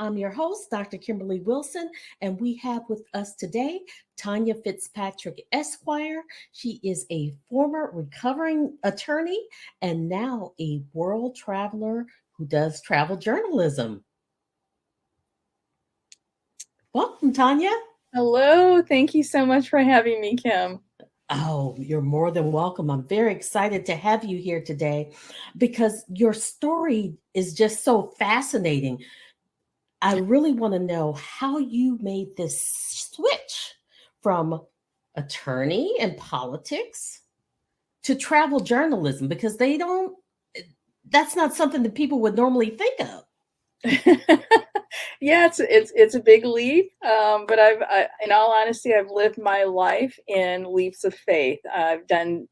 I'm your host, Dr. Kimberly Wilson, and we have with us today Tonya Fitzpatrick Esquire. She is a former recovering attorney and now a world traveler who does travel journalism. Welcome, Tonya. Hello. Thank you so much for having me, Kim. Oh, you're more than welcome. I'm very excited to have you here today because your story is just so fascinating. I really want to know how you made this switch from attorney and politics to travel journalism because that's not something that people would normally think of. Yeah, it's a big leap, but in all honesty, I've lived my life in leaps of faith. I've done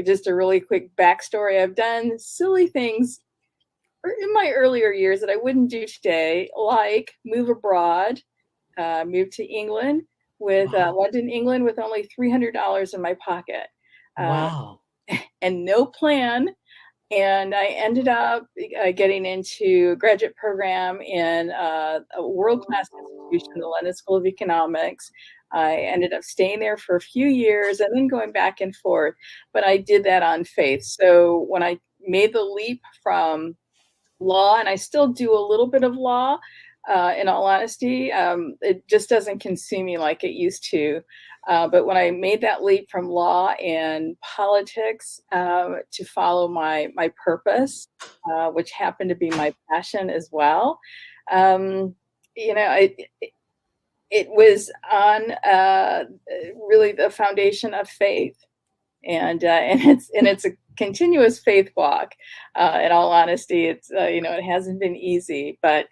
just a really quick backstory. I've done silly things in my earlier years that I wouldn't do today, like move abroad, move to England with Wow. London, England, with only $300 in my pocket, uh, Wow. and no plan. And I ended up getting into a graduate program in a world-class institution, the London School of Economics. I ended up staying there for a few years and then going back and forth. But I did that on faith. So when I made the leap from law, and I still do a little bit of law, in all honesty, it just doesn't consume me like it used to. But when I made that leap from law and politics to follow my purpose, which happened to be my passion as well, um, you know, it was on really the foundation of faith, and it's a continuous faith walk. In all honesty, it's it hasn't been easy, but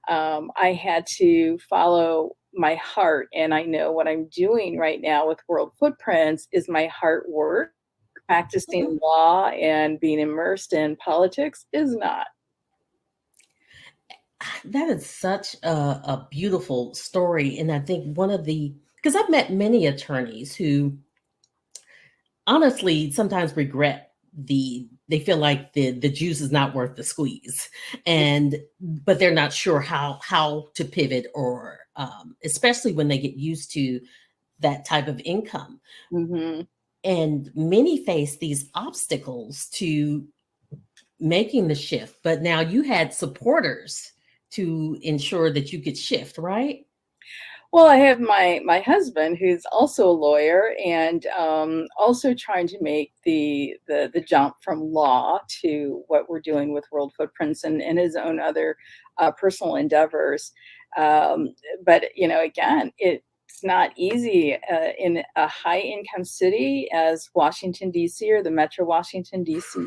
I had to follow my heart, and I know what I'm doing right now with World Footprints is my heart work. Mhm. Practicing law and being immersed in politics is not. That is such a beautiful story. And I think because I've met many attorneys who honestly sometimes regret they feel like the juice is not worth the squeeze, and but they're not sure how to pivot or especially when they get used to that type of income, Hmm. and many face these obstacles to making the shift, but now you had supporters to ensure that you could shift, right? Well, I have my husband who's also a lawyer and also trying to make the jump from law to what we're doing with World Footprints and his own other personal endeavors. Um, but again, it's not easy in a high income city as Washington D.C. or the Metro Washington D.C.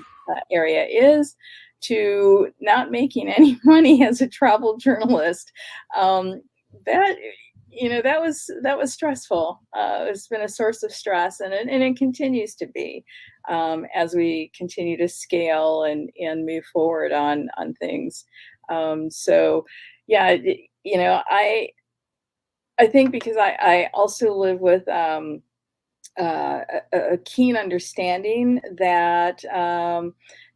Area is, to not making any money as a travel journalist. That that was stressful. It's been a source of stress, and it continues to be as we continue to scale and move forward on things. So, yeah, I think because I also live with a keen understanding that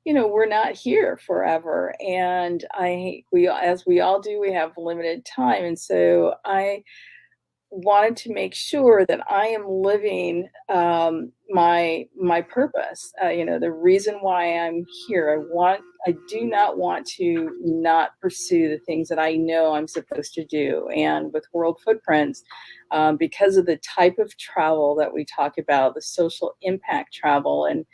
we're not here forever, and we, as we all do, we have limited time, and so I wanted to make sure that I am living my purpose. The reason why I'm here. I do not want to not pursue the things that I know I'm supposed to do. And with World Footprints, because of the type of travel that we talk about, the social impact travel, and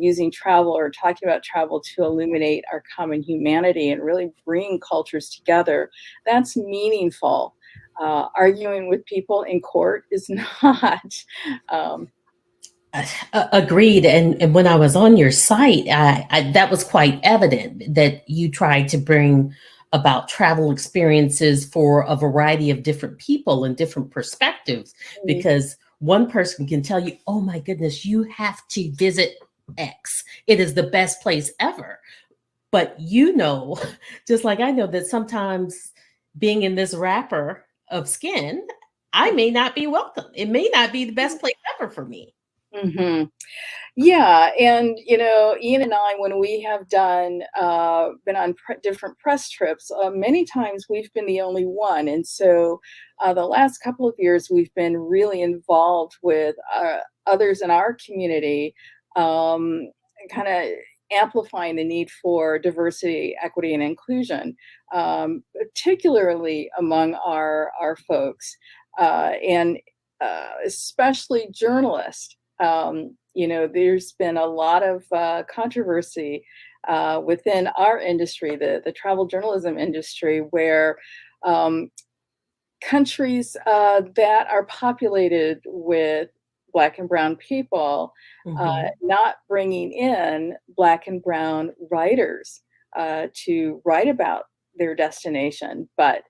using travel or talking about travel to illuminate our common humanity and really bring cultures together, that's meaningful. Arguing with people in court is not. Um, Agreed. And when I was on your site, that was quite evident that you tried to bring about travel experiences for a variety of different people and different perspectives. Because one person can tell you, oh my goodness, you have to visit X. It is the best place ever. But just like I know that sometimes being in this wrapper of skin, I may not be welcome. It may not be the best place ever for me. Mhm. Yeah, and, Ian and I, when we have been on different press trips, many times we've been the only one, and so, the last couple of years, we've been really involved with, others in our community, kinda amplifying the need for diversity, equity, and inclusion, particularly among our folks, and, especially journalists. There's been a lot of controversy within our industry, the travel journalism industry, where um, countries that are populated with Black and Brown people Hmm. not bringing in Black and Brown writers to write about their destination, but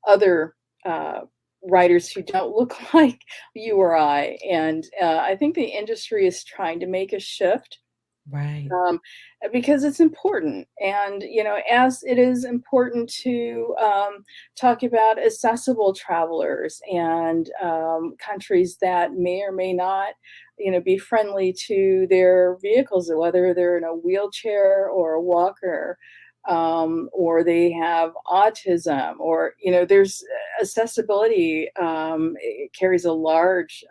other uh, writers who don't look like you or I. And I think the industry is trying to make a shift, Right. um, because it's important. And, as it is important to talk about accessible travelers and countries that may or may not, be friendly to their vehicles, whether they're in a wheelchair or a walker. Or they have autism, or there's accessibility. It carries a large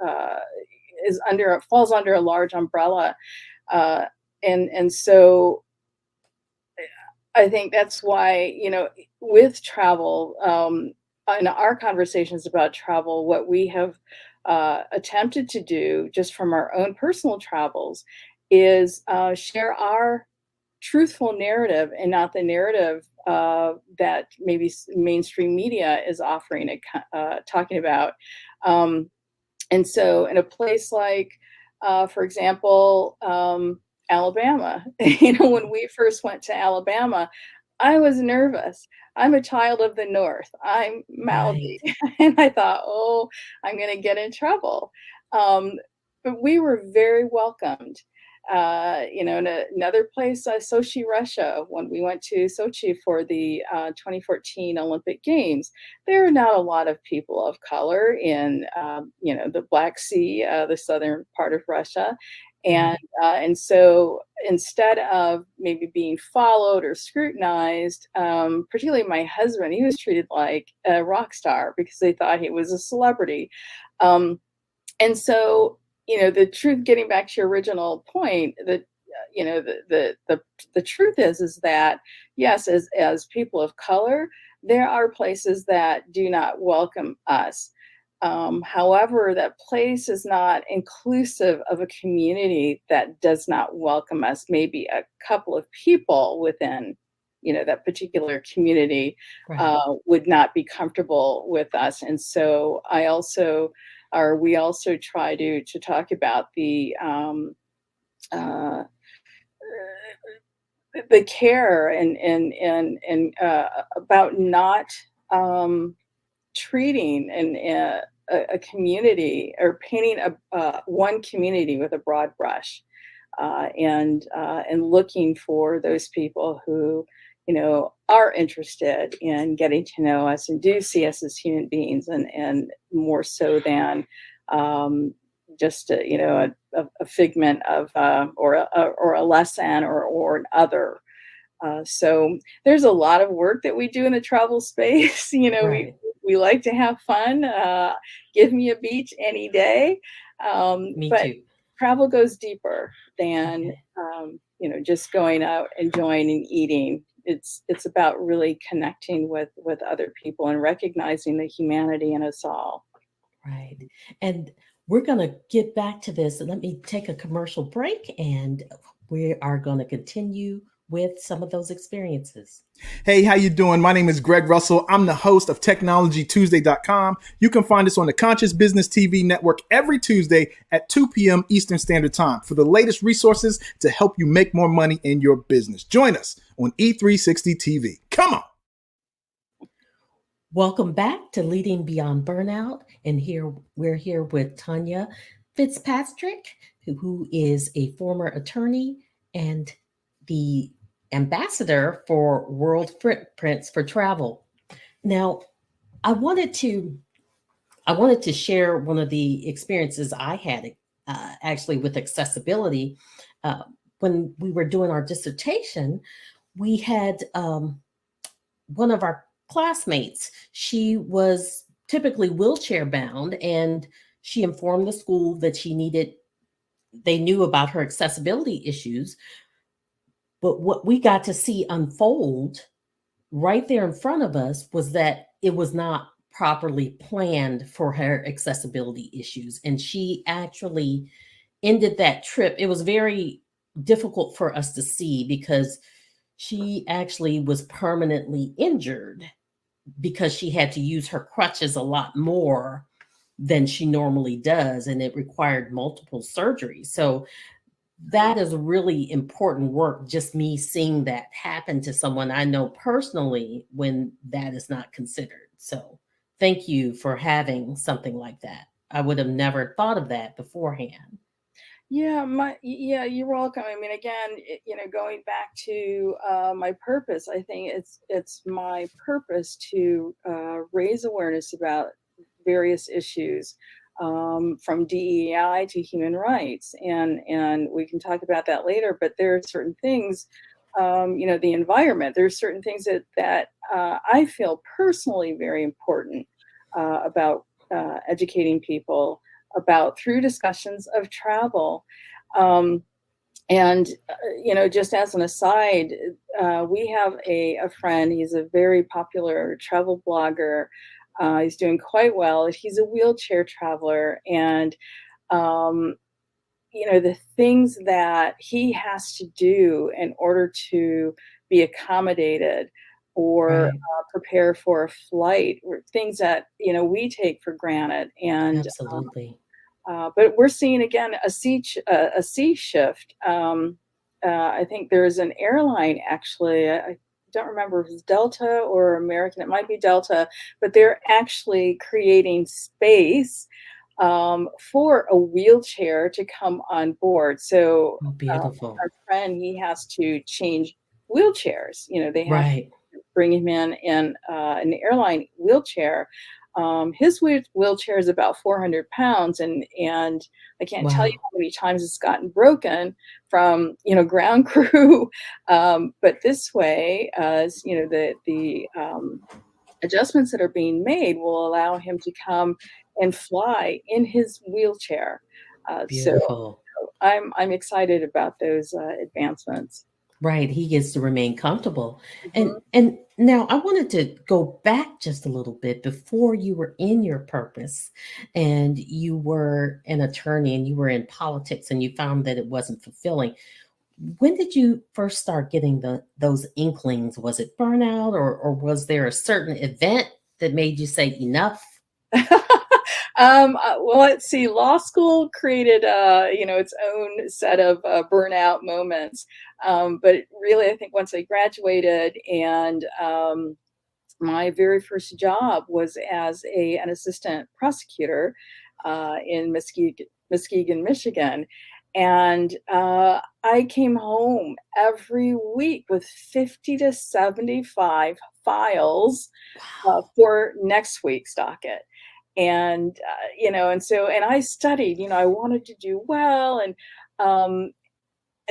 falls under a large umbrella, uh, and so I think that's why, with travel, in our conversations about travel, what we have attempted to do just from our own personal travels is share our truthful narrative and not the narrative that maybe mainstream media is offering, talking about. Um, and so in a place like, for example, Alabama, when we first went to Alabama, I was nervous. I'm a child of the North. I'm Right. mouthy. And I thought, oh, I'm going to get in trouble. Um, but we were very welcomed. In another place, Sochi, Russia, when we went to Sochi for the 2014 Olympic Games, there are not a lot of people of color in, the Black Sea, the southern part of Russia. And Right. and so instead of maybe being followed or scrutinized, particularly my husband, he was treated like a rock star because they thought he was a celebrity. Um, and so, the truth, getting back to your original point, that the truth is that yes, as people of color, there are places that do not welcome us. However, that place is not inclusive of a community that does not welcome us. Maybe a couple of people within, that particular community Right. would not be comfortable with us. And so we also try to talk about uh, the care and about not treating a community, or painting one community with a broad brush, and looking for those people who are interested in getting to know us and do see us as human beings, and more so than just a figment of or a lesson, or an other. So there's a lot of work that we do in the travel space. Right. We like to have fun. Give me a beach any day. Me But too. travel goes deeper than Okay. just going out, enjoying and eating. It's about really connecting with other people and recognizing the humanity in us all. Right. And we're going to get back to this. Let me take a commercial break and we are going to continue with some of those experiences. Hey, how you doing? My name is Greg Russell. I'm the host of TechnologyTuesday.com. You can find us on the Conscious Business TV network every Tuesday at 2 p.m. Eastern Standard Time for the latest resources to help you make more money in your business. Join us on E360 TV. Come on. Welcome back to Leading Beyond Burnout. And here we're here with Tonya Fitzpatrick, who is a former attorney and the ambassador for World Footprints for Travel. Now, I wanted to I wanted to share one of the experiences I had actually with accessibility. When we were doing our dissertation, we had one of our classmates. She was typically wheelchair bound, and she informed the school that they knew about her accessibility issues. But what we got to see unfold right there in front of us was that it was not properly planned for her accessibility issues. And she actually ended that trip. It was very difficult for us to see because she actually was permanently injured because she had to use her crutches a lot more than she normally does, and it required multiple surgeries. So that is really important work, just me seeing that happen to someone I know personally when that is not considered. So thank you for having something like that. I would have never thought of that beforehand. Yeah, you're welcome. I mean, again, going back to my purpose, I think it's my purpose to raise awareness about various issues, from DEI to human rights, and we can talk about that later. But there are certain things, the environment. There are certain things that I feel personally very important about educating people about through discussions of travel. Um, and, just as an aside, we have a friend, he's a very popular travel blogger. He's doing quite well. He's a wheelchair traveler. And, the things that he has to do in order to be accommodated or Right. prepare for a flight, or things that, we take for granted. And Absolutely. but we're seeing again a sea shift. I think there's an airline actually. I don't remember if it's Delta or American. It might be Delta, but they're actually creating space for a wheelchair to come on board. So Oh, beautiful. our friend, he has to change wheelchairs. They have Right. to bring him in an airline wheelchair. His wheelchair is about 400 pounds, and I can't tell you Wow. how many times it's gotten broken from ground crew. But this way, the adjustments that are being made will allow him to come and fly in his wheelchair. So Beautiful. I'm excited about those advancements. Right, he gets to remain comfortable. Mhm. And now I wanted to go back just a little bit before you were in your purpose and you were an attorney and you were in politics and you found that it wasn't fulfilling. When did you first start getting those inklings? Was it burnout or was there a certain event that made you say enough? Well, let's see. Law school created, its own set of burnout moments. But really, I think once I graduated and my very first job was as an assistant prosecutor in Muskegon, Michigan. And I came home every week with 50 to 75 files Wow. for next week's docket. And, and I studied, I wanted to do well. And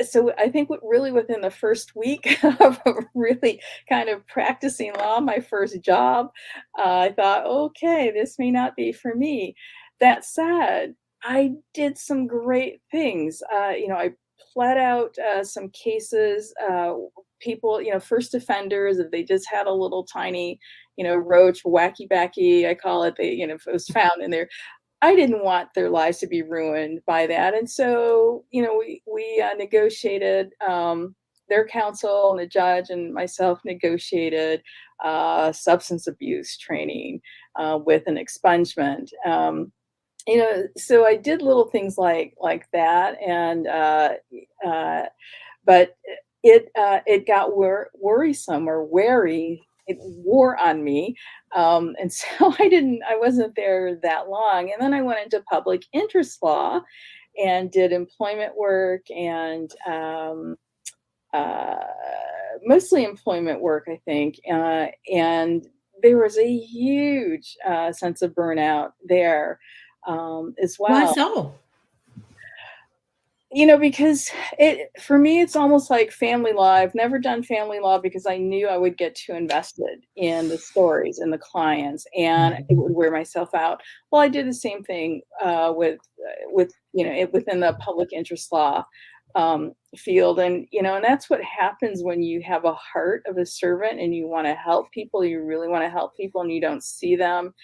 so I think really within the first week of really kind of practicing law, my first job, I thought, okay, this may not be for me. That said, I did some great things. I pled out some cases, people, first offenders, if they just had a little tiny, roach, wacky backy, I call it, if it was found in there, I didn't want their lives to be ruined by that, and so, we negotiated, their counsel and the judge and myself negotiated, substance abuse training, with an expungement, so I did little things like that, and, uh, but it got worrisome or wary. It wore on me, and so I wasn't there that long. And then I went into public interest law and did employment work and uh, mostly employment work, I think. And there was a huge sense of burnout there as Why well. so? Because for me, it's almost like family law. I've never done family law because I knew I would get too invested in the stories and the clients, and it would wear myself out. Well, I did the same thing with within the public interest law field, and that's what happens when you have a heart of a servant and you want to help people. You really want to help people, and you don't see them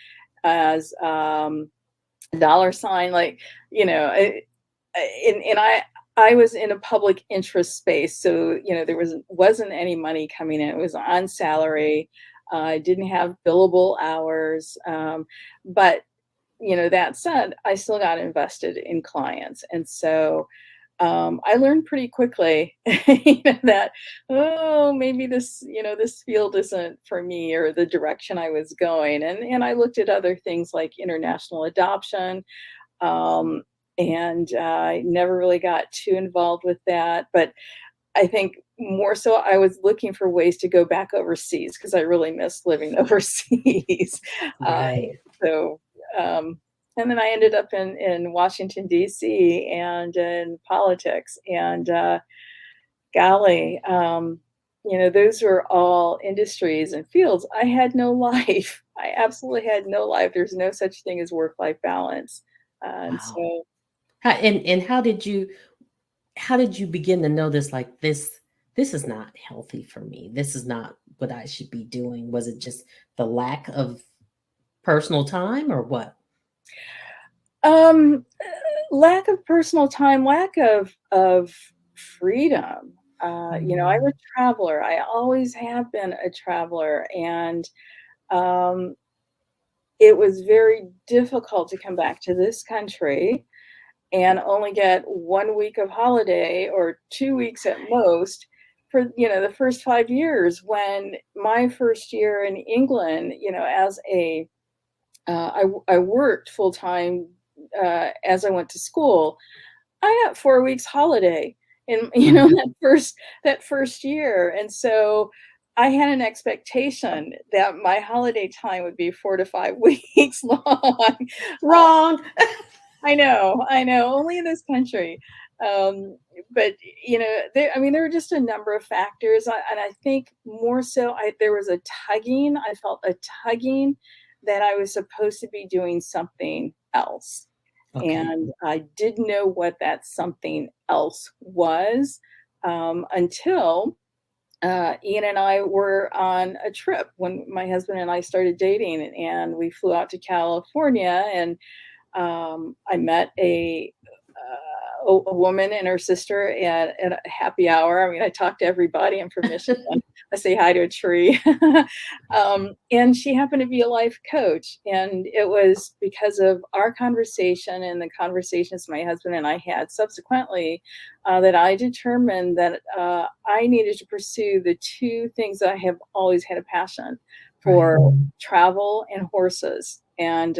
as dollar sign, like and I was in a public interest space, so there wasn't any money coming in. It was on salary. I didn't have billable hours, but that said, I still got invested in clients, and so I learned pretty quickly that maybe this field isn't for me or the direction I was going, and I looked at other things like international adoption. Um, and I never really got too involved with that. But I think more so I was looking for ways to go back overseas because I really missed living overseas. Uh, Right. so, and then I ended up in Washington, D.C. and in politics. And golly, those were all industries and fields. I had no life. I absolutely had no life. There's no such thing as work-life balance. And Wow. so And how did you begin to know this, like this is not healthy for me. This is not what I should be doing. Was it just the lack of personal time or what? Um, lack of personal time, lack of freedom. I'm a Mm, traveler. I always have been a traveler, and um, it was very difficult to come back to this country and only get 1 week of holiday or 2 weeks at most for the first 5 years. When my first year in England, as a I worked full time as I went to school. I got 4 weeks holiday in mhm. that first year, and so I had an expectation that my holiday time would be 4 to 5 weeks long. Wrong. I know, only in this country. Um, but there were just a number of factors, and I think more so, there was a tugging. I felt a tugging that I was supposed to be doing something else, Okay. and I didn't know what that something else was until Ian and I were on a trip when my husband and I started dating, and we flew out to California, and I met a woman and her sister at a happy hour. I mean, I talk to everybody. I'm from Michigan. I say hi to a tree. And she happened to be a life coach. And it was because of our conversation and the conversations my husband and I had subsequently that I determined that I needed to pursue the two things that I have always had a passion Right. for: travel and horses. And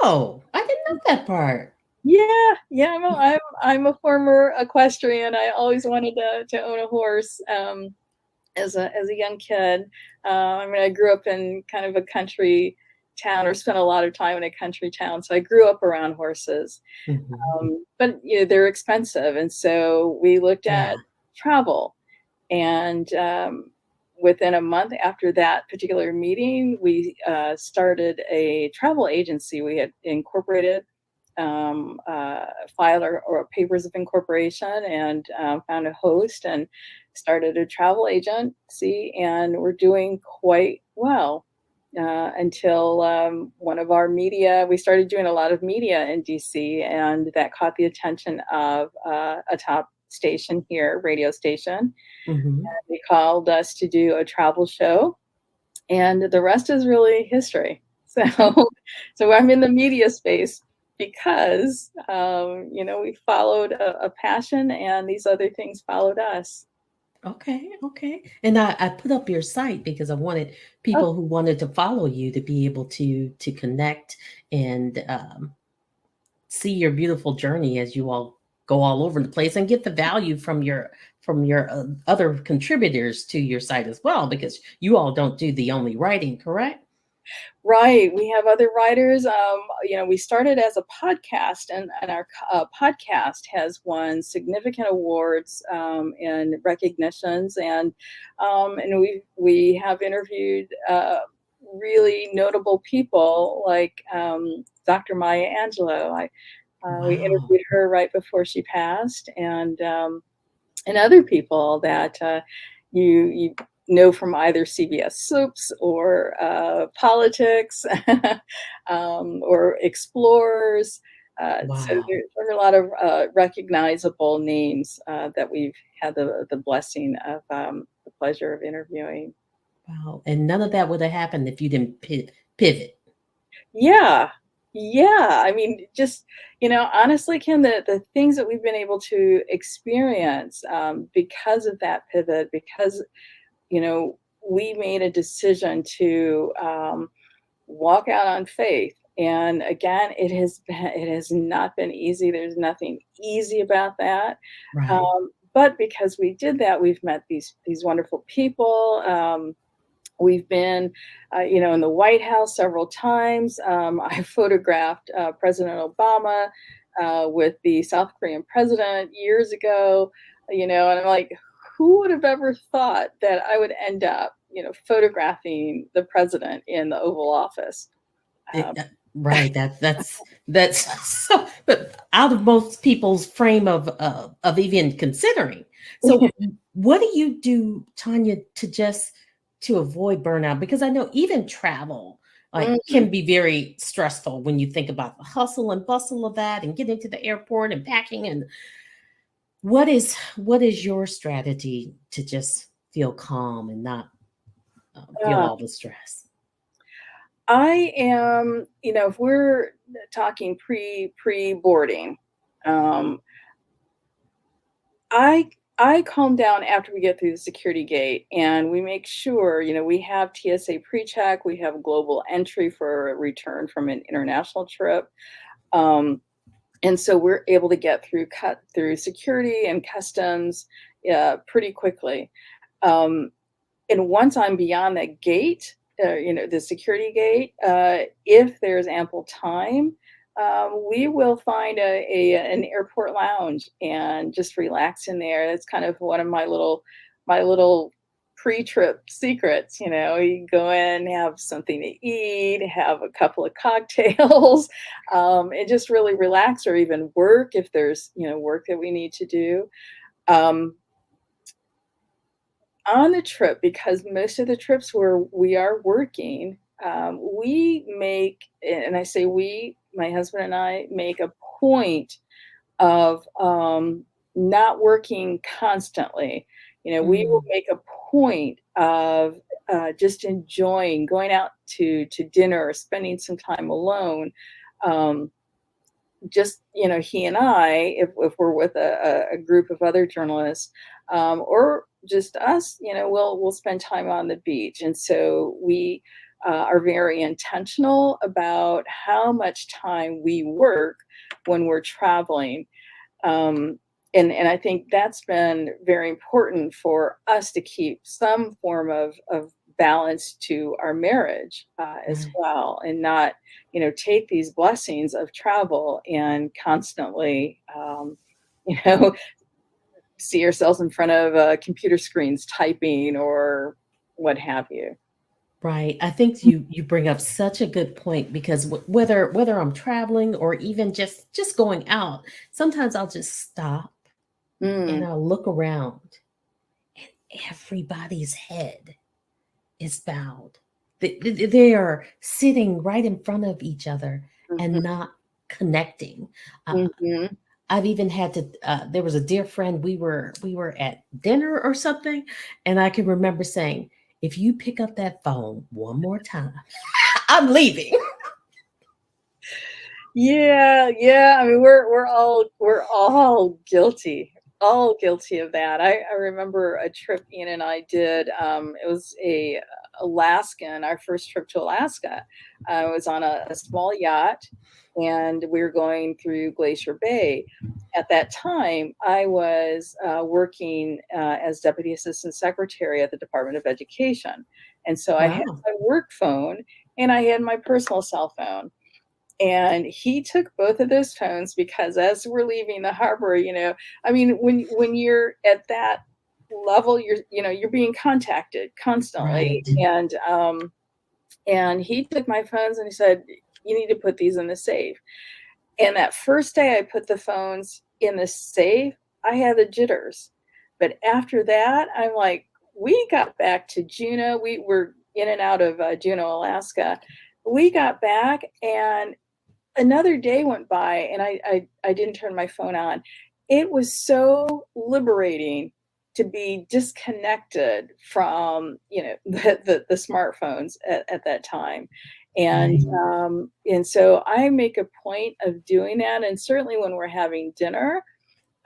Oh, I didn't know that part. yeah, yeah, I'm a former equestrian. I always wanted to own a horse as a young kid. I grew up in kind of a country town, or spent a lot of time in a country town, so I grew up around horses. Mhm. But they're expensive, and so we looked Yeah. at travel. And within a month after that particular meeting, we started a travel agency. We had incorporated, filed our papers of incorporation, and found a host and started a travel agency, and we're doing quite well until one of our media, we started doing a lot of media in DC, and that caught the attention of a top station here, radio station. Mhm. They called us to do a travel show, and the rest is really history. So, so I'm in the media space because we followed a passion, and these other things followed us. Okay, okay. And I put up your site because I wanted Oh, people who wanted to follow you to be able to connect and see your beautiful journey as you all go all over the place and get the value from your other contributors to your site as well, because you all don't do the only writing, correct? Right. We have other writers. We started as a podcast, and our podcast has won significant awards and recognitions, and we have interviewed really notable people like Dr. Maya Angelou. We Wow. interviewed her right before she passed, and other people that you know from either CBS Soaps or politics or explorers. So Wow. there are a lot of recognizable names that we've had the blessing of the pleasure of interviewing. Wow. And none of that would have happened if you didn't pivot. Yeah. Yeah. I mean, just, honestly, Ken, the things that we've been able to experience because of that pivot, because, we made a decision to walk out on faith. And again, it has not been easy. There's nothing easy about that. Right. But because we did that, we've met these wonderful people. We've been, in the White House several times. I photographed President Obama with the South Korean president years ago, and I'm like, who would have ever thought that I would end up, photographing the president in the Oval Office? It, Um, right. That's so. But out of most people's frame of even considering. So, what do you do, Tanya, to avoid burnout? Because I know even travel mhm. can be very stressful when you think about the hustle and bustle of that, and getting to the airport and packing. And what is your strategy to just feel calm and not feel Uh, all the stress? I am, if we're talking pre boarding, um, I I calm down after we get through the security gate, and we make sure, we have TSA pre-check, we have global entry for a return from an international trip. Um, and so we're able to get cut through security and customs pretty quickly. Um, and once I'm beyond that gate, the security gate, if there's ample time, we will find an airport lounge and just relax in there. That's kind of one of my little pre-trip secrets. You go in, have something to eat, have a couple of cocktails, and just really relax, or even work if there's work that we need to do. Um, on the trip, because most of the trips where we are working, we make, and I say we, my husband and I make a point of not working constantly. We will Mm, make a point of just enjoying going out to dinner or spending some time alone. Um, just he and I, if we're with a group of other journalists, or just us, we'll spend time on the beach. And so we are very intentional about how much time we work when we're traveling. Um, and I think that's been very important for us to keep some form of balance to our marriage as right. well, and not, take these blessings of travel and constantly, you know, see ourselves in front of computer screens typing or what have you. Right. I think you bring up such a good point, because whether I'm traveling or even just going out, sometimes I'll just stop and Mm, I'll look around, and everybody's head is bowed. They are sitting right in front of each other and mhm, not connecting. Uh, mhm. I've even had to. There was a dear friend. We were at dinner or something, and I can remember saying, "If you pick up that phone one more time, I'm leaving." Yeah, yeah. I mean, we're all guilty of that. I remember a trip Ian and I did. It was our first trip to Alaska. I was on a small yacht, and we were going through Glacier Bay. At that time, I was working as deputy assistant secretary at the Department of Education, and so I had Wow. my work phone, and I had my personal cell phone. And he took both of those phones because as we're leaving the harbor, I mean, when you're at that level, you're being contacted constantly. Right. And he took my phones and he said, "You need to put these in the safe." And that first day I put the phones in the safe, I had the jitters. But after that, I'm like, we got back to Juneau. We were in and out of Juneau, Alaska. We got back and another day went by and I didn't turn my phone on. It was so liberating to be disconnected from, the smartphones at that time. And so I make a point of doing that. And certainly when we're having dinner,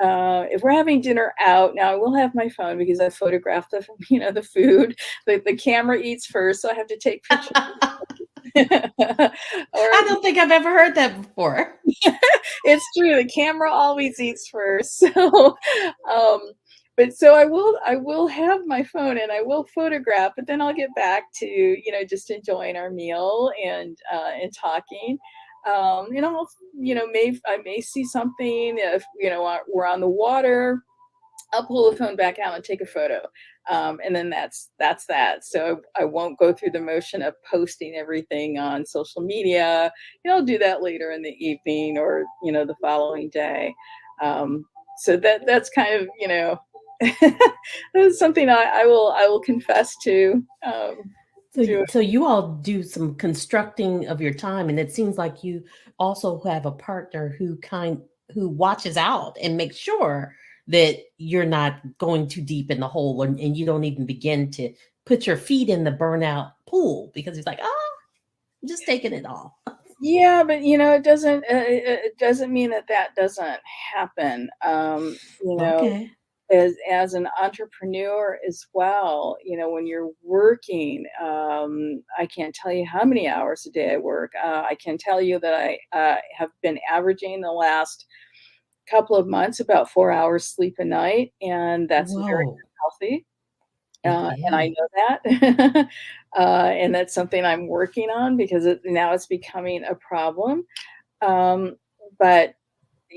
if we're having dinner out, now I will have my phone because I photograph the food. The camera eats first, so I have to take pictures. I don't think I've ever heard that before. It's true. The camera always eats first. But so I will have my phone and I will photograph, but then I'll get back to, just enjoying our meal and talking. And I'll, I may see something if, we're on the water, I'll pull the phone back out and take a photo. And then that's that. So I won't go through the motion of posting everything on social media. I'll do that later in the evening or, the following day. So that's kind of, that's something I will confess to. So you all do some constructing of your time, and it seems like you also have a partner who watches out and makes sure that you're not going too deep in the hole and you don't even begin to put your feet in the burnout pool because he's like, I'm just taking it all. Yeah, but it doesn't mean that doesn't happen. Okay. As an entrepreneur as well, when you're working, I can't tell you how many hours a day I work. I can tell you that I have been averaging the last couple of months about 4 hours sleep a night, and that's very Whoa. healthy. Yeah. And I know that. And that's something I'm working on because now it's becoming a problem. But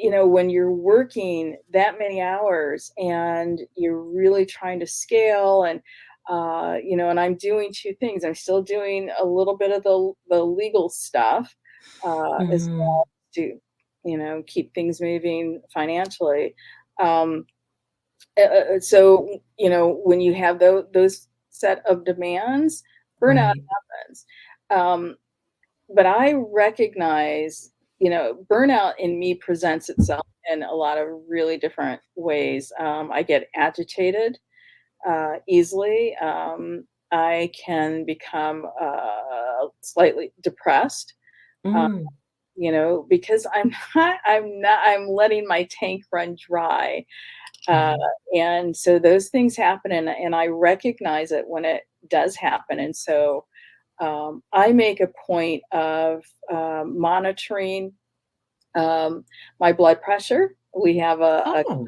when you're working that many hours and you're really trying to scale and, and I'm doing two things. I'm still doing a little bit of the legal stuff, as well to, keep things moving financially. So, when you have those set of demands, burnout Right. happens. But I recognize, burnout in me presents itself in a lot of really different ways. I get agitated easily. I can become slightly depressed, Mm. because I'm letting my tank run dry. Uh, Right. and so those things happen and I recognize it when it does happen. And so I make a point of monitoring my blood pressure. We have Oh,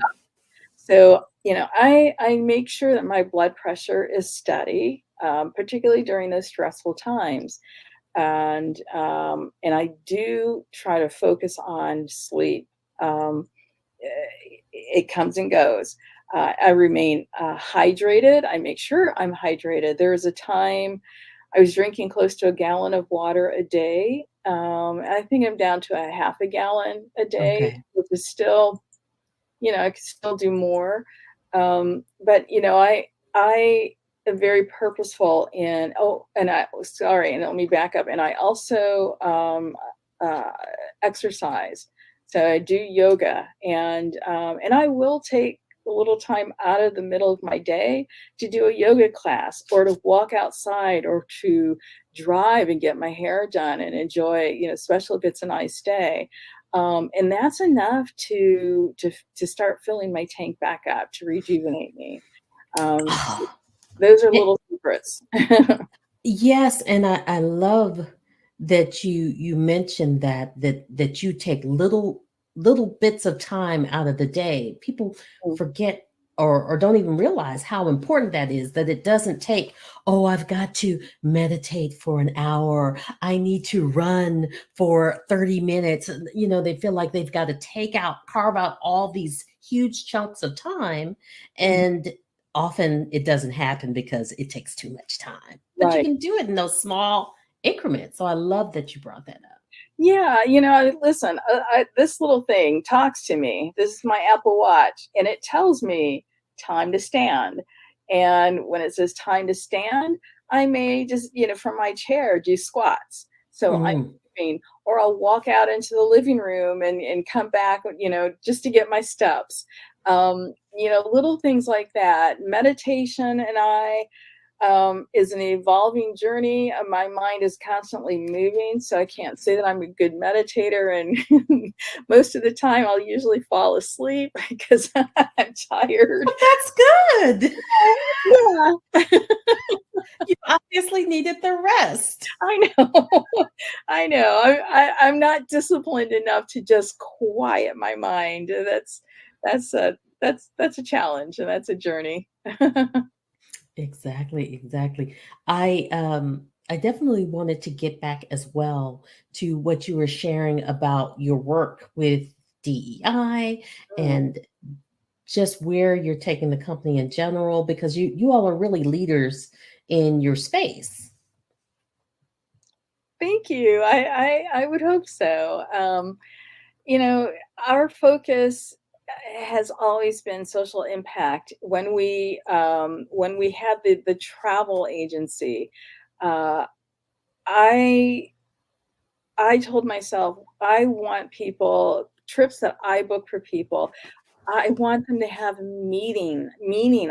so, I make sure that my blood pressure is steady, particularly during those stressful times. And I do try to focus on sleep. It comes and goes. I remain hydrated. I make sure I'm hydrated. There was a time I was drinking close to a gallon of water a day. I think I'm down to a half a gallon a day, okay. which is still, I could still do more. But I am very purposeful in. Oh, and sorry, and let me back up. And I also uh, exercise. So I do yoga, and I will take a little time out of the middle of my day to do a yoga class or to walk outside or to drive and get my hair done and enjoy, especially if it's a nice day. And that's enough to start filling my tank back up to rejuvenate me. So Oh, those are it- little secrets. yes, and I love that you mentioned that you take little bits of time out of the day. People forget or don't even realize how important that is, that it doesn't take, oh, I've got to meditate for an hour, I need to run for 30 minutes. You know, they feel like they've got to carve out all these huge chunks of time. Mhm. And often it doesn't happen because it takes too much time. But you Right. can do it in those small increments. So I love that you brought that up. Yeah, listen, this little thing talks to me. This is my Apple Watch, and it tells me time to stand. And when it says time to stand, I may just, from my chair, do squats. So I'm Mm. moving, or I'll walk out into the living room and come back, just to get my steps. Little things like that. Meditation and I is an evolving journey. My mind is constantly moving, so I can't say that I'm a good meditator. And most of the time, I'll usually fall asleep because I'm tired. But that's good. Yeah, You obviously needed the rest. I know. I know. I'm not disciplined enough to just quiet my mind. That's a challenge, and that's a journey. Exactly, exactly. I definitely wanted to get back as well to what you were sharing about your work with DEI Mm. and just where you're taking the company in general, because you all are really leaders in your space. Thank you. I would hope so. You know, our focus has always been social impact. When we had the travel agency, uh, I I told myself I want people trips that I book for people. I want them to have meaning.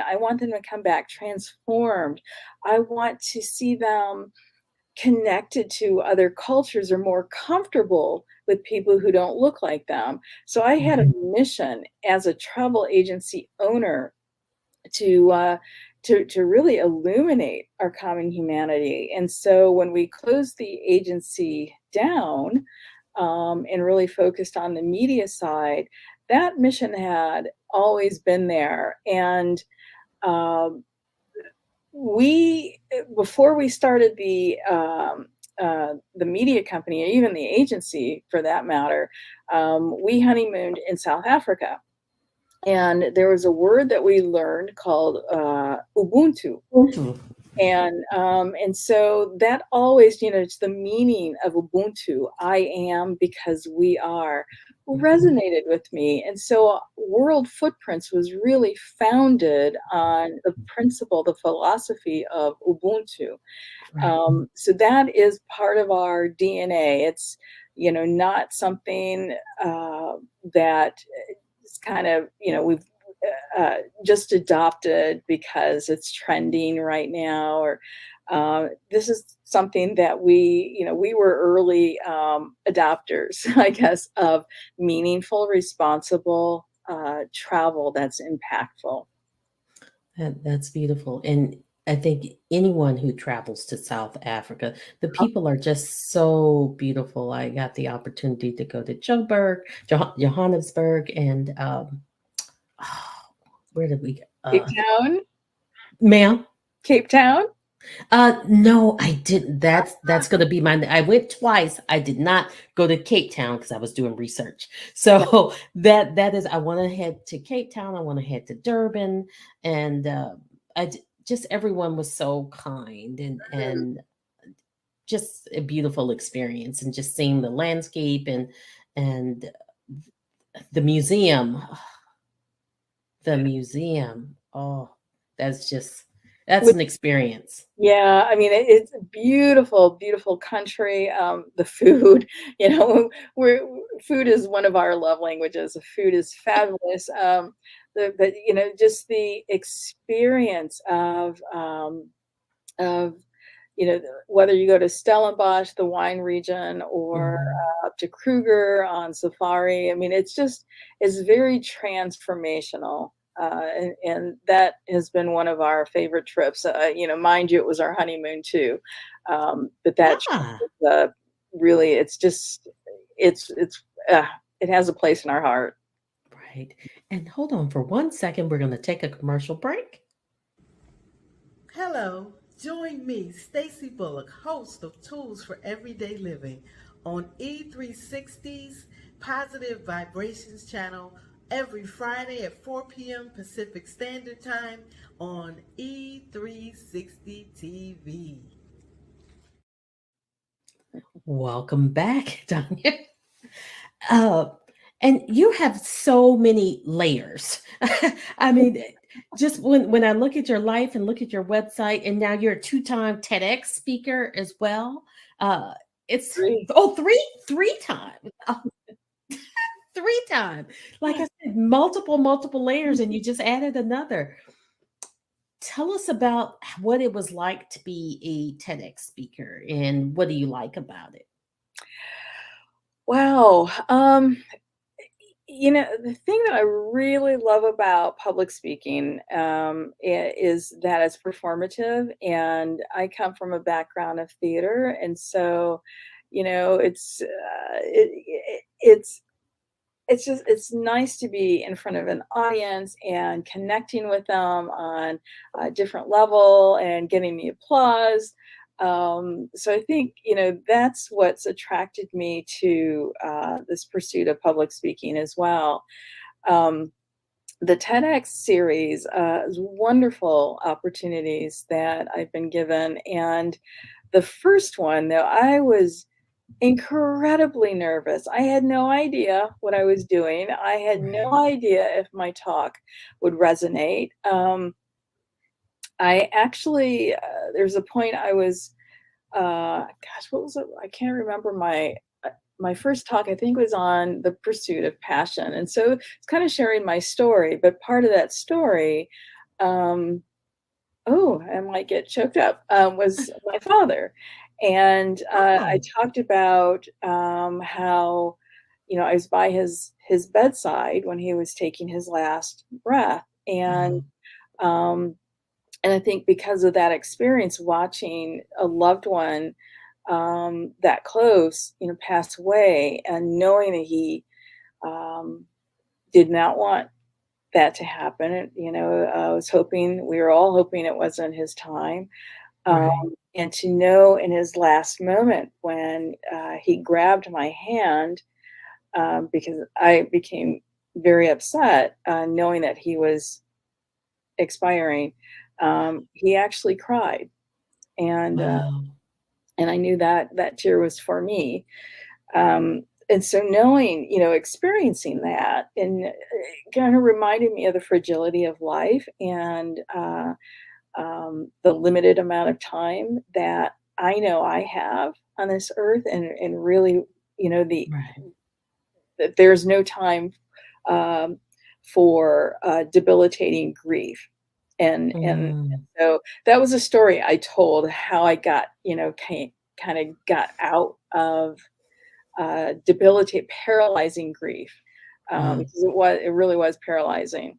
I want them to come back transformed. I want to see them connected to other cultures or more comfortable with people who don't look like them. So I had a Mhm. mission as a travel agency owner to really illuminate our common humanity. And so when we closed the agency down and really focused on the media side, that mission had always been there. And um, we before we started the media company, or even the agency for that matter, we honeymooned in South Africa, and there was a word that we learned called Ubuntu. Mhm. And so that always, it's the meaning of Ubuntu. I am because we are, Mhm. resonated with me. And so World Footprints was really founded on the principle, the philosophy of Ubuntu. Right. So that is part of our DNA. It's, not something that is kind of, we've just adopted because it's trending right now, or this is something that we were early adopters, I guess, of meaningful, responsible travel that's impactful. That's beautiful. And I think anyone who travels to South Africa, the people are just so beautiful. I got the opportunity to go to Johannesburg, and where did we go? Cape Town, Ma'am? Cape Town. No, I didn't. That's going to be my. I went twice. I did not go to Cape Town because I was doing research. So that is. I want to head to Cape Town. I want to head to Durban, and just everyone was so kind and just a beautiful experience, and just seeing the landscape and the museum. The museum. Oh, that's just that's an experience. Yeah, I mean, it's a beautiful, beautiful country. The food, we're food is one of our love languages. The food is fabulous. But just the experience of whether you go to Stellenbosch, the wine region, or Mhm. up to Kruger on safari. I mean, it's very transformational. And that has been one of our favorite trips. Mind you, it was our honeymoon too. But that trip Ah. was, really, it's just, it's, uh, it has a place in our heart. right. And hold on for 1 second. We're going to take a commercial break. Hello, join me, Stacy Bullock, host of Tools for Everyday Living on E360's Positive Vibrations channel every Friday at 4 p.m. Pacific Standard Time on E360 TV. Welcome back, Tonya. Uh, and you have so many layers. I mean, just when I look at your life and look at your website, and now you're a two-time TEDx speaker as well. Uh, it's Three. three times. Oh, three times. Like I said, multiple layers, and you just added another. Tell us about what it was like to be a TEDx speaker, and what do you like about it? Wow. The thing that I really love about public speaking is that it's performative, and I come from a background of theater, and so, it's nice to be in front of an audience and connecting with them on a different level and getting the applause. So I think, that's what's attracted me to this pursuit of public speaking as well. Um, the TEDx series is wonderful opportunities that I've been given. And the first one, though, I was incredibly nervous. I had no idea what I was doing. I had no Right. idea if my talk would resonate. I actually, there's a point I was, gosh, what was it? I can't remember my first talk. I think was on the pursuit of passion, and so it's kind of sharing my story. But part of that story, um, oh, I might get choked up, was my father. And I Oh. talked about how, I was by his bedside when he was taking his last breath. Oh. Um, and I think because of that experience, watching a loved one that close, pass away, and knowing that he um, did not want that to happen. I was hoping, we were all hoping it wasn't his time. Right. And to know in his last moment when he grabbed my hand, because I became very upset knowing that he was expiring, he actually cried. And Wow. and I knew that that tear was for me. And so knowing, experiencing that, and kind of reminded me of the fragility of life, and the limited amount of time that I know I have on this earth, and really, the Right. that there's no time um, for debilitating grief. And Mm. so that was a story I told, how I got, kind of got out of debilitate paralyzing grief, Mm. because it really was paralyzing.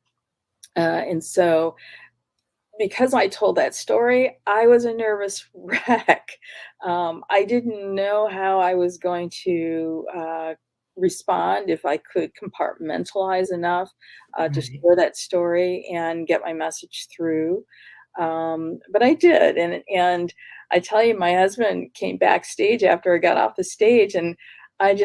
And so because I told that story, I was a nervous wreck. I didn't know how I was going to respond, if I could compartmentalize enough to Right. share that story and get my message through. But I did, and I tell you, my husband came backstage after I got off the stage, and I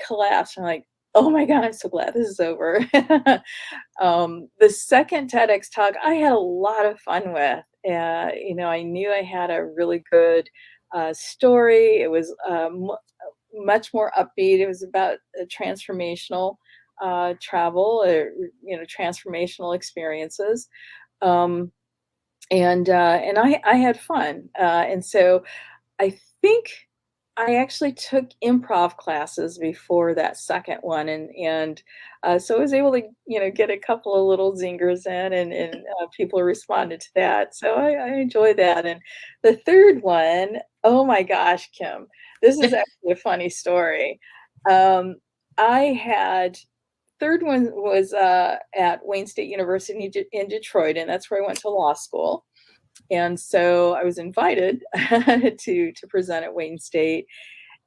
collapsed. I'm like, oh my God, I'm so glad this is over. The second TEDx talk I had a lot of fun with. I knew I had a really good story. It was much more upbeat. It was about a transformational travel, or transformational experiences. Um, and I had fun. And so I think I actually took improv classes before that second one, and so I was able to, get a couple of little zingers in, and people responded to that. So I enjoy that. And the third one, oh my gosh, Kim, this is actually a funny story. Um, I had third one was at Wayne State University in Detroit, and that's where I went to law school. And so I was invited to present at Wayne State,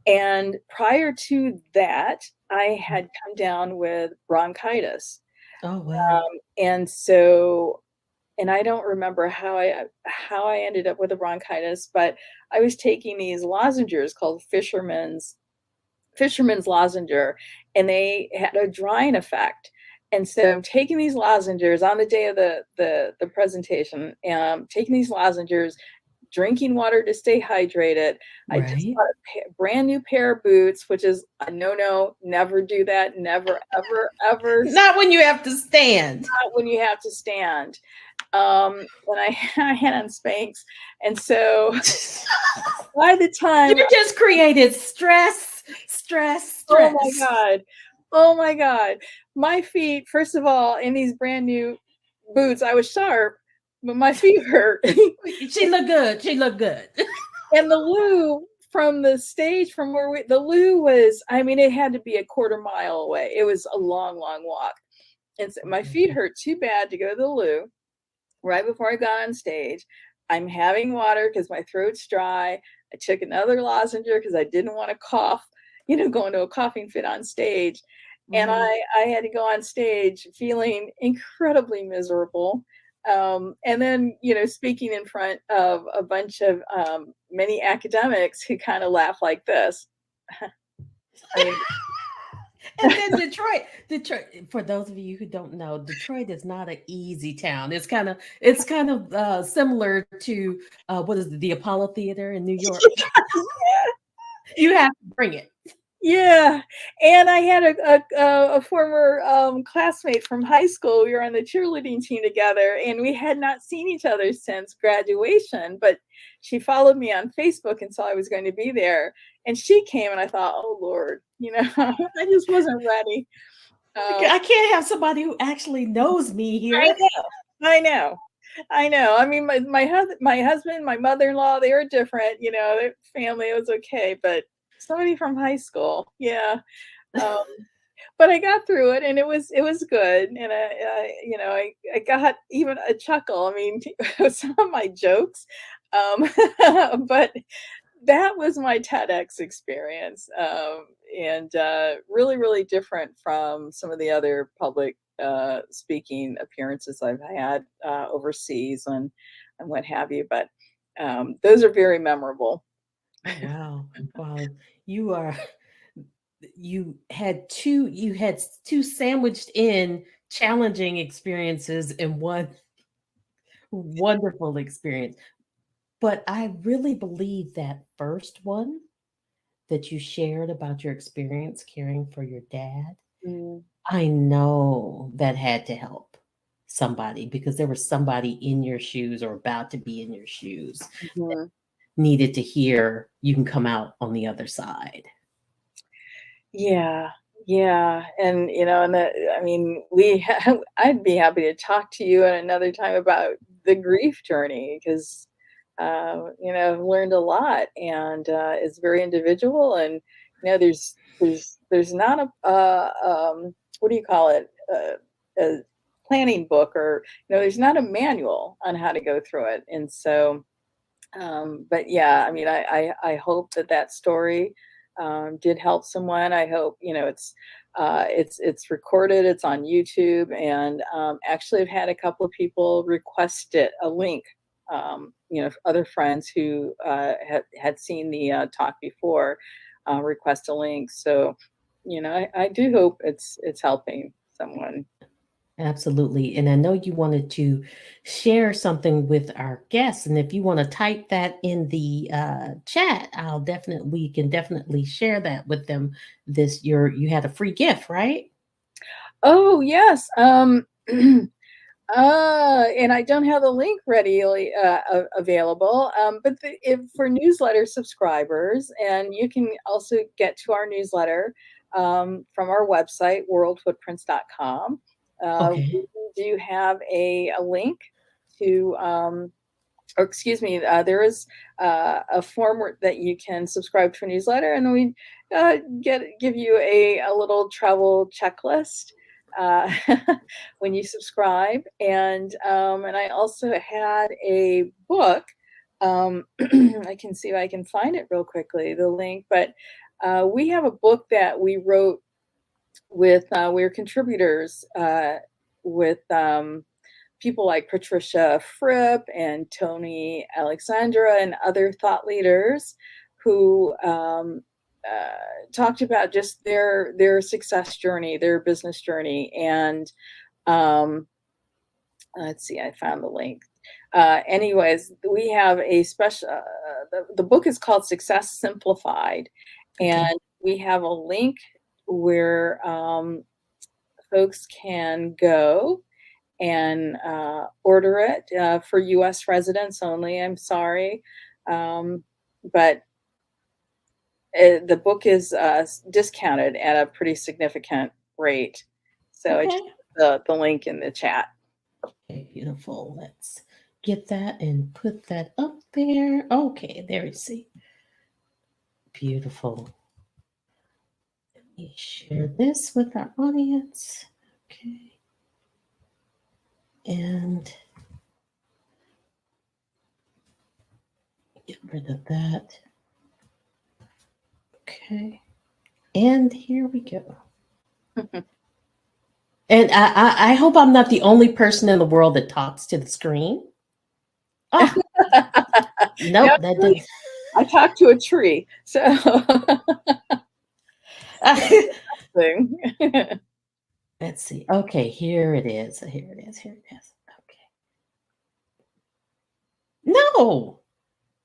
And prior to that, I had come down with bronchitis. Oh, wow. And so, and I don't remember how I ended up with the bronchitis, but I was taking these lozenges called fisherman's lozenger, and they had a drying effect. And so I'm taking these lozenges on the day of the presentation, taking these lozenges, drinking water to stay hydrated. I just Right. bought a brand new pair of boots, which is a no, never do that. Never, ever, ever. Not when you have to stand. Not when you have to stand. When I had on Spanx. And so by the time, You just created stress. oh my God. Oh my God. My feet, first of all, in these brand new boots, I was sharp, but my feet hurt. She looked good. She looked good. And the loo from the stage, from where the loo was, I mean, it had to be a quarter mile away. It was a long, long walk. And so my feet hurt too bad to go to the loo right before I got on stage. I'm having water because my throat's dry. I took another lozenge because I didn't want to cough, go into a coughing fit on stage. And I had to go on stage feeling incredibly miserable. And then, speaking in front of a bunch of many academics who kind of laugh like this. I mean, And then Detroit, for those of you who don't know, Detroit is not an easy town. It's kind of similar to what is it, the Apollo Theater in New York. You have to bring it. yeah. And I had a former classmate from high school. We were on the cheerleading team together, and we had not seen each other since graduation, but she followed me on Facebook and saw I was going to be there. And she came, and I thought, oh Lord, I just wasn't ready. I can't have somebody who actually knows me here. I know. I mean, my husband, my mother-in-law, they were different, their family, it was okay, but somebody from high school, yeah. But I got through it, and it was good, and I got even a chuckle. I mean, some of my jokes, but that was my TEDx experience, and really, really different from some of the other public speaking appearances I've had overseas and what have you. But those are very memorable. Wow. Wow. You had two sandwiched in challenging experiences in one wonderful experience. But I really believe that first one that you shared about your experience caring for your dad, Mm. I know that had to help somebody because there was somebody in your shoes or about to be in your shoes Mhm. needed to hear you can come out on the other side. Yeah, yeah, and I mean, I'd be happy to talk to you at another time about the grief journey because I've learned a lot, and it's very individual, and there's not what do you call it, a planning book, or there's not a manual on how to go through it, and so. But yeah, I mean, I hope that story did help someone. I hope it's recorded. It's on YouTube, and actually, I've had a couple of people request a link. Other friends who had seen the talk before request a link. So, I do hope it's helping someone. Absolutely. And I know you wanted to share something with our guests. And if you want to type that in the chat, we can definitely share that with them. You had a free gift, right? Oh yes. And I don't have the link readily available, but for newsletter subscribers, and you can also get to our newsletter from our website, worldfootprints.com. Okay. We do have a link to, or excuse me, there is a form that you can subscribe to a newsletter, and we give you a little travel checklist uh, when you subscribe. And I also had a book. I can see if I can find it real quickly, the link, but we have a book that we wrote with, we're contributors with people like Patricia Fripp and Tony Alexandra and other thought leaders who talked about just their success journey, their business journey. And let's see, I found the link. Anyways, we have a special, the book is called Success Simplified. And Okay. we have a link where folks can go and order it for US residents only. I'm sorry. But the book is discounted at a pretty significant rate. So I Okay. just put the link in the chat. Okay, beautiful. Let's get that and put that up there. Okay, there you see. Beautiful. Let me share this with our audience. Okay. And get rid of that. Okay. And here we go. And I hope I'm not the only person in the world that talks to the screen. Oh, nope, that didn't. I talked to a tree, so Let's see. Okay, here it is. Here it is. Here it is. Okay. No.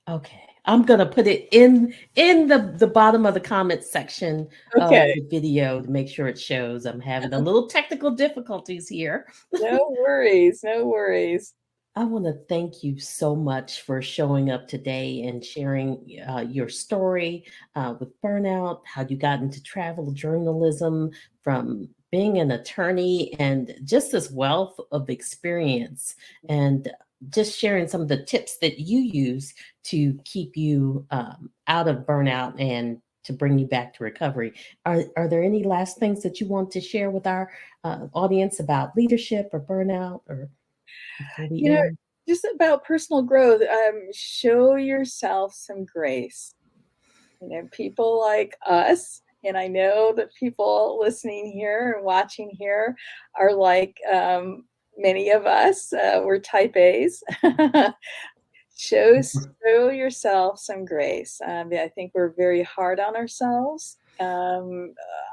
Okay. I'm gonna put it in the bottom of the comments section of the video to make sure it shows. I'm having a little technical difficulties here. No worries. No worries. I want to thank you so much for showing up today and sharing your story with burnout, how you got into travel journalism from being an attorney, and just this wealth of experience, and just sharing some of the tips that you use to keep you out of burnout and to bring you back to recovery. Are there any last things that you want to share with our audience about leadership or burnout, or before we end? Just about personal growth, show yourself some grace. People like us, and I know that people listening here and watching here are like many of us, we're type A's. Show yourself some grace. I think we're very hard on ourselves,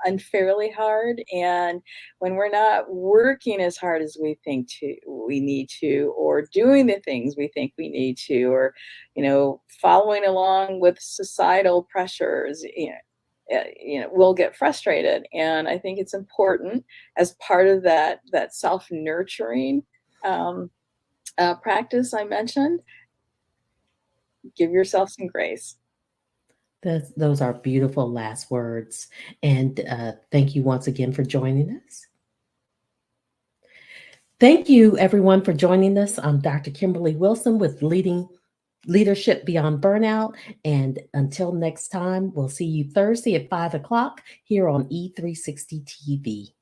unfairly hard, and when we're not working as hard as we think we need to, or doing the things we think we need to, or following along with societal pressures, we'll get frustrated. And I think it's important, as part of that self-nurturing practice I mentioned, give yourself some grace. Those are beautiful last words. And thank you once again for joining us. Thank you, everyone, for joining us. I'm Dr. Kimberly Wilson with Leadership Beyond Burnout. And until next time, we'll see you Thursday at 5 o'clock here on E360 TV.